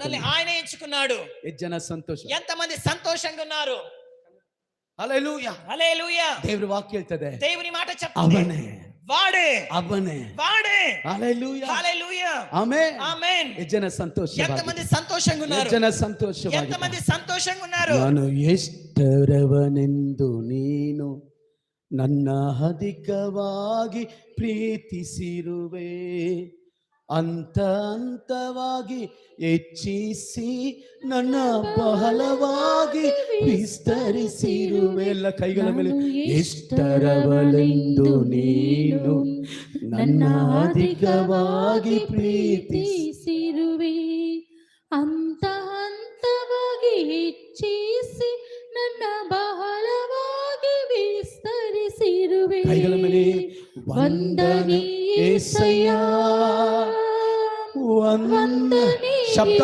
మనల్ని ఆయన ఎంచుకున్నాడు. ಎಷ್ಟು ಜನ ಸಂತೋಷ? ఎంతమంది సంతోషంగా ఉన్నారు? హల్లెలూయా, హల్లెలూయా. ದೇವರ ವಾಕ್ಯ ಹೇಳ್ತದೆ, దేవుని మాట చెప్తుంది, ಅವನೇ వాడే ಅವನೇ. వాడే. హల్లెలూయా, హల్లెలూయా, ಆಮೆನ್, ఆమేన్. ಎಷ್ಟು ಜನ ಸಂತೋಷ? ఎంతమంది సంతోషంగా ఉన్నారు? ಎಷ್ಟು ಜನ ಸಂತೋಷವಾಗಿ? ఎంతమంది సంతోషంగా ఉన్నారు? ನಾನು ಎಷ್ಟರವನೆಂದು ನೀನು ನನ್ನ ಅಧಿಕವಾಗಿ ಪ್ರೀತಿಸಿರುವೆ, ಹಂತವಾಗಿ ಹೆಚ್ಚಿಸಿ ನನ್ನ ಬಹಳವಾಗಿ ವಿಸ್ತರಿಸಿರುವೆ. ಎಲ್ಲ ಕೈಗಳ ಮೇಲೆ, ಎಷ್ಟರವಳೆಂದು ನೀನು ನನ್ನ ಅಧಿಕವಾಗಿ ಪ್ರೀತಿಸಿರುವೆ, ಹಂತವಾಗಿ ಹೆಚ್ಚಿಸಿ ನನ್ನ ಬಹಳವಾಗಿ ವಿಸ್ತರಿಸಿರುವೆ. ಕೈಗಳ ಮೇಲೆ, ವಂದನೆ యేసయ్యಾ, ವಂದನೆ ಶಬ್ದ